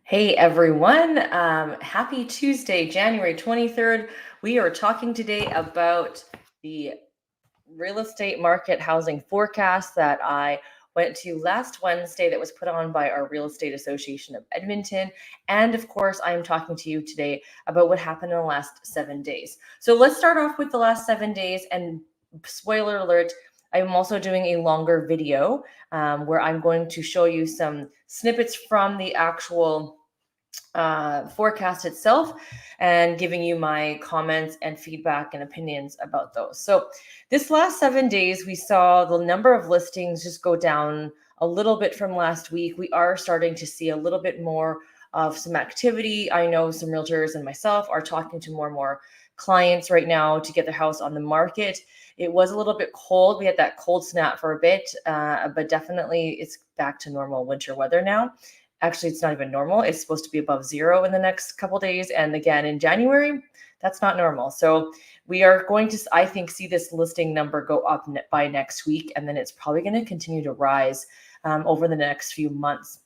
Hey everyone, happy Tuesday, January 23rd. We are talking today about the real estate market housing forecast that I went to last Wednesday that was put on by our Real Estate Association of Edmonton. And of course, I'm talking to you today about what happened in the last 7 days. So let's start off with the last 7 days. And spoiler alert, I'm also doing a longer video where I'm going to show you some snippets from the actual forecast itself and giving you my comments and feedback and opinions about those. So this last 7 days, we saw the number of listings just go down a little bit from last week. We are starting to see a little bit more of some activity. I know some realtors and myself are talking to more and more clients right now to get their house on the market. It was a little bit cold. We had that cold snap for a bit, but definitely it's back to normal winter weather now. Actually, it's not even normal. It's supposed to be above zero in the next couple days. And again, in January, that's not normal. So we are going to, I think, see this listing number go up by next week. And then it's probably going to continue to rise over the next few months.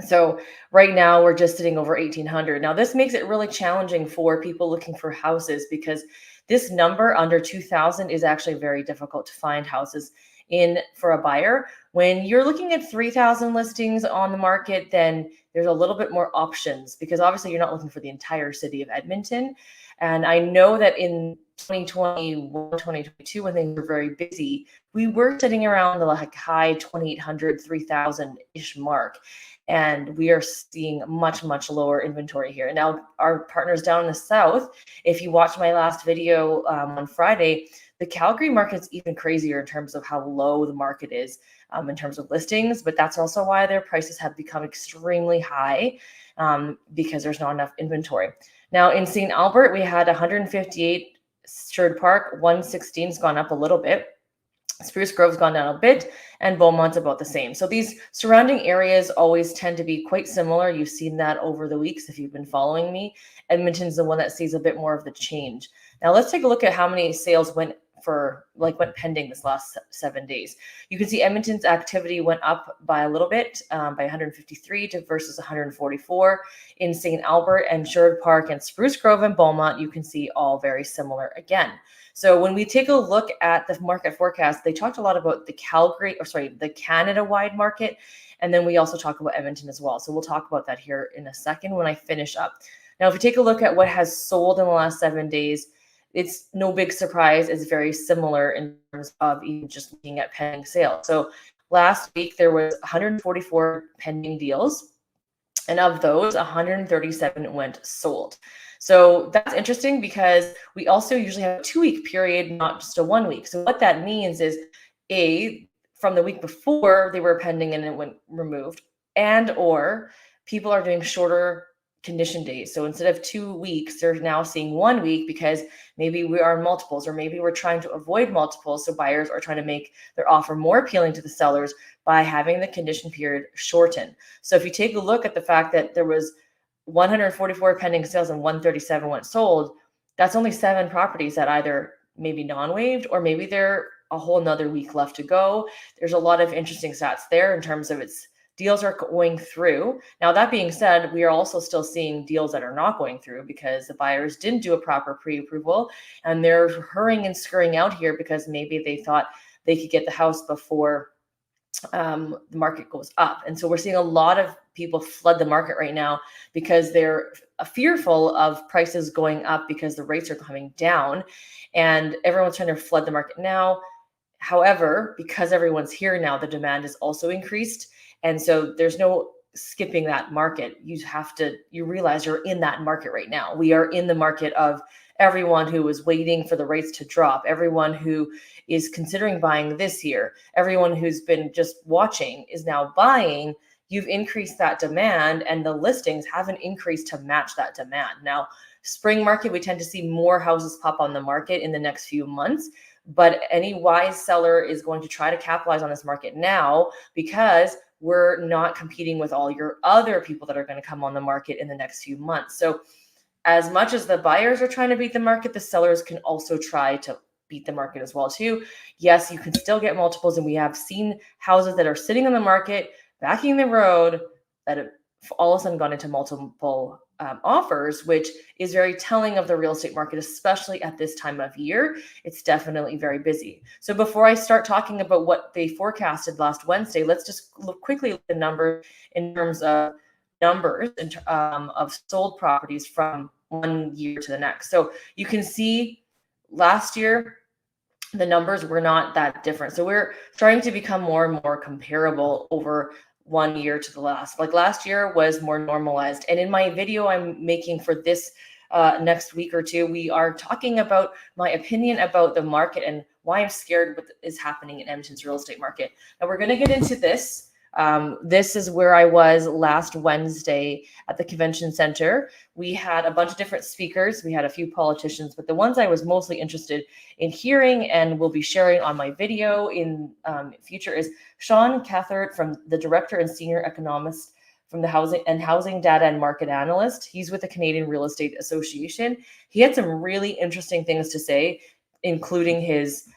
So right now we're just sitting over 1,800. Now this makes it really challenging for people looking for houses because this number under 2,000 is actually very difficult to find houses in for a buyer. When you're looking at 3,000 listings on the market, then there's a little bit more options because obviously you're not looking for the entire city of Edmonton. And I know that in 2021, 2022, when things were very busy, we were sitting around the like high 2,800, 3,000-ish mark. And we are seeing much, much lower inventory here. Now, our partners down in the south, if you watched my last video on Friday, the Calgary market's even crazier in terms of how low the market is in terms of listings, but that's also why their prices have become extremely high because there's not enough inventory. Now, in St. Albert, we had 158, Sherwood Park, 116's gone up a little bit. Spruce Grove's gone down a bit, and Beaumont's about the same. So these surrounding areas always tend to be quite similar. You've seen that over the weeks if you've been following me. Edmonton's the one that sees a bit more of the change. Now let's take a look at how many sales went pending this last 7 days. You can see Edmonton's activity went up by a little bit, by 153 versus 144. In St. Albert and Sherwood Park and Spruce Grove and Beaumont, you can see all very similar again. So when we take a look at the market forecast, they talked a lot about the the Canada-wide market. And then we also talk about Edmonton as well. So we'll talk about that here in a second when I finish up. Now, if we take a look at what has sold in the last 7 days, it's no big surprise. It's very similar in terms of even just looking at pending sales. So last week, there was 144 pending deals. And of those, 137 went sold. So that's interesting because we also usually have a 2-week period, not just a 1 week. So what that means is from the week before they were pending and it went removed, and or people are doing shorter condition days. So instead of 2 weeks, they're now seeing 1 week because maybe we are in multiples or maybe we're trying to avoid multiples. So buyers are trying to make their offer more appealing to the sellers by having the condition period shorten. So if you take a look at the fact that there was 144 pending sales and 137 went sold, that's only 7 properties that either maybe non-waived or maybe they're a whole nother week left to go. There's a lot of interesting stats there in terms of its deals are going through. Now, that being said, we are also still seeing deals that are not going through because the buyers didn't do a proper pre-approval and they're hurrying and scurrying out here because maybe they thought they could get the house before the market goes up. And so we're seeing a lot of people flood the market right now because they're fearful of prices going up because the rates are coming down and everyone's trying to flood the market now. However, because everyone's here now, the demand is also increased. And so there's no skipping that market. You realize you're in that market right now. We are in the market of everyone who is waiting for the rates to drop, everyone who is considering buying this year, everyone who's been just watching is now buying. You've increased that demand and the listings haven't increased to match that demand. Now, spring market, we tend to see more houses pop on the market in the next few months, but any wise seller is going to try to capitalize on this market now because we're not competing with all your other people that are going to come on the market in the next few months. So as much as the buyers are trying to beat the market, the sellers can also try to beat the market as well too. Yes, you can still get multiples, and we have seen houses that are sitting on the market, backing the road, that all of a sudden gone into multiple offers, which is very telling of the real estate market, especially at this time of year. It's definitely very busy. So before I start talking about what they forecasted last Wednesday, let's just look quickly at the number in terms of numbers of sold properties from one year to the next. So you can see last year, the numbers were not that different. So we're starting to become more and more comparable over one year to the last. Like last year was more normalized. And in my video I'm making for this next week or two, we are talking about my opinion about the market and why I'm scared what is happening in Edmonton's real estate market. Now we're going to get into this. This is where I was last Wednesday at the convention center. We had a bunch of different speakers. We had a few politicians, but the ones I was mostly interested in hearing and will be sharing on my video in future is Sean Cathart, from the director and senior economist from the housing data and market analyst. He's with the Canadian Real Estate Association. He had some really interesting things to say, including his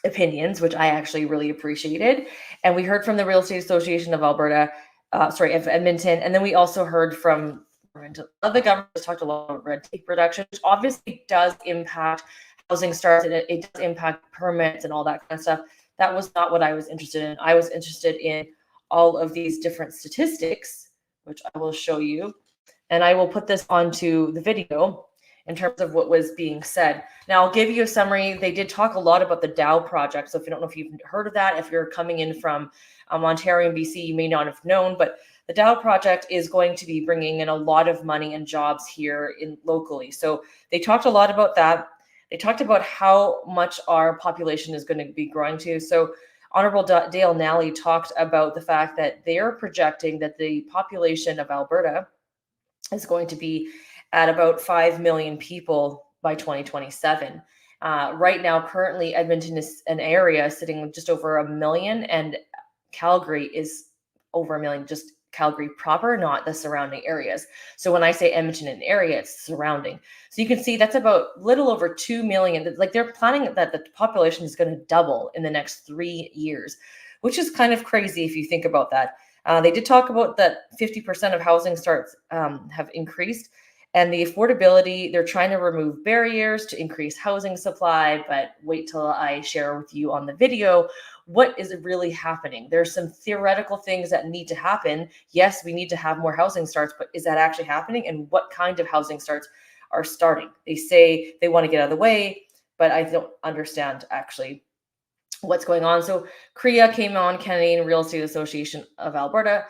opinions, which I actually really appreciated. And we heard from the Real Estate Association of Alberta, of Edmonton. And then we also heard from the government. Talked a lot about red tape reduction, which obviously does impact housing starts, and it does impact permits and all that kind of stuff. That was not what I was interested in. I was interested in all of these different statistics, which I will show you. And I will put this onto the video in terms of what was being said. Now, I'll give you a summary. They did talk a lot about the Dow project. So if you don't know if you've heard of that, if you're coming in from Ontario and BC, you may not have known, but the Dow project is going to be bringing in a lot of money and jobs here locally. So they talked a lot about that. They talked about how much our population is going to be growing to. So Honorable Dale Nally talked about the fact that they're projecting that the population of Alberta is going to be at about 5 million people by 2027. Right now, currently, Edmonton is an area sitting just over 1 million, and Calgary is over 1 million, just Calgary proper, not the surrounding areas. So when I say Edmonton an area, it's surrounding. So you can see that's about little over 2 million. Like they're planning that the population is going to double in the next 3 years, which is kind of crazy if you think about that. They did talk about that 50% of housing starts have increased. And the affordability, they're trying to remove barriers to increase housing supply, but wait till I share with you on the video what is really happening. There's some theoretical things that need to happen. Yes, we need to have more housing starts, but is that actually happening? And what kind of housing starts are starting? They say they want to get out of the way, but I don't understand actually what's going on. So CREA came on, Canadian Real Estate Association of Alberta,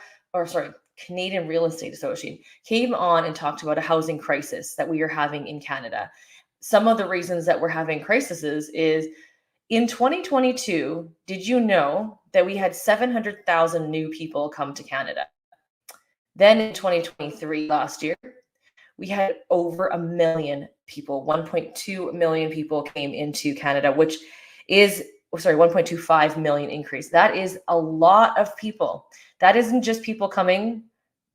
Canadian Real Estate Association came on and talked about a housing crisis that we are having in Canada. Some of the reasons that we're having crises is in 2022, did you know that we had 700,000 new people come to Canada? Then in 2023, last year, we had over 1 million people, 1.2 million people came into Canada, which is 1.25 million increase. That is a lot of people. That isn't just people coming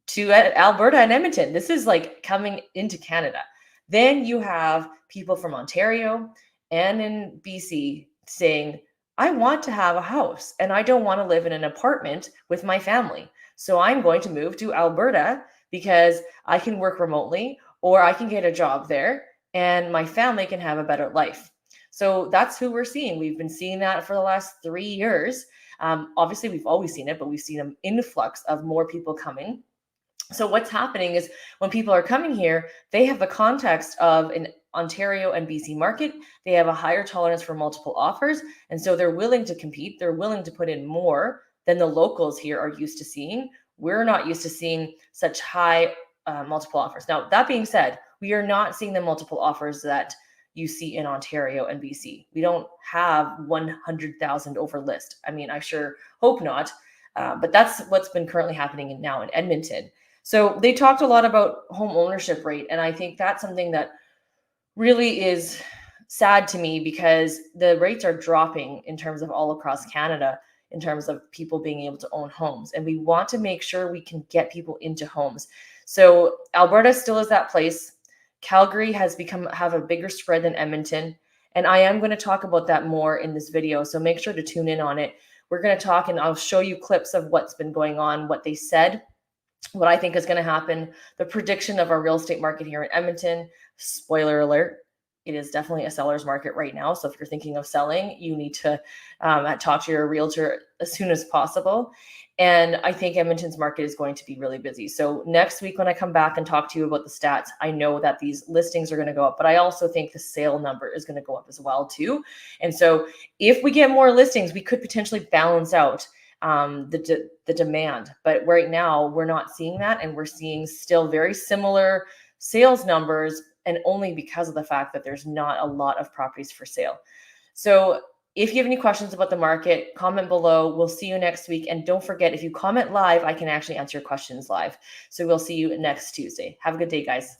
to Alberta and Edmonton. This is like coming into Canada. Then you have people from Ontario and in BC saying, I want to have a house and I don't want to live in an apartment with my family. So I'm going to move to Alberta because I can work remotely or I can get a job there and my family can have a better life. So that's who we're seeing. We've been seeing that for the last 3 years. Obviously, we've always seen it, but we've seen an influx of more people coming. So what's happening is when people are coming here, they have the context of an Ontario and BC market. They have a higher tolerance for multiple offers. And so they're willing to compete. They're willing to put in more than the locals here are used to seeing. We're not used to seeing such high multiple offers. Now, that being said, we are not seeing the multiple offers that you see in Ontario and BC. We don't have 100,000 over list. I mean, I sure hope not. But that's what's been currently happening now in Edmonton. So they talked a lot about home ownership rate. And I think that's something that really is sad to me because the rates are dropping in terms of all across Canada, in terms of people being able to own homes. And we want to make sure we can get people into homes. So Alberta still is that place. Calgary has have a bigger spread than Edmonton. And I am going to talk about that more in this video. So make sure to tune in on it. We're going to talk and I'll show you clips of what's been going on, what they said. what I think is going to happen, the prediction of our real estate market here in Edmonton. Spoiler alert, it is definitely a seller's market right now. So if you're thinking of selling, you need to talk to your realtor as soon as possible. And I think Edmonton's market is going to be really busy. So next week, when I come back and talk to you about the stats, I know that these listings are going to go up, but I also think the sale number is going to go up as well too. And so if we get more listings, we could potentially balance out the demand. But right now, we're not seeing that, and we're seeing still very similar sales numbers, and only because of the fact that there's not a lot of properties for sale. So if you have any questions about the market, comment below. We'll see you next week. And don't forget, if you comment live, I can actually answer your questions live. So we'll see you next Tuesday. Have a good day, guys.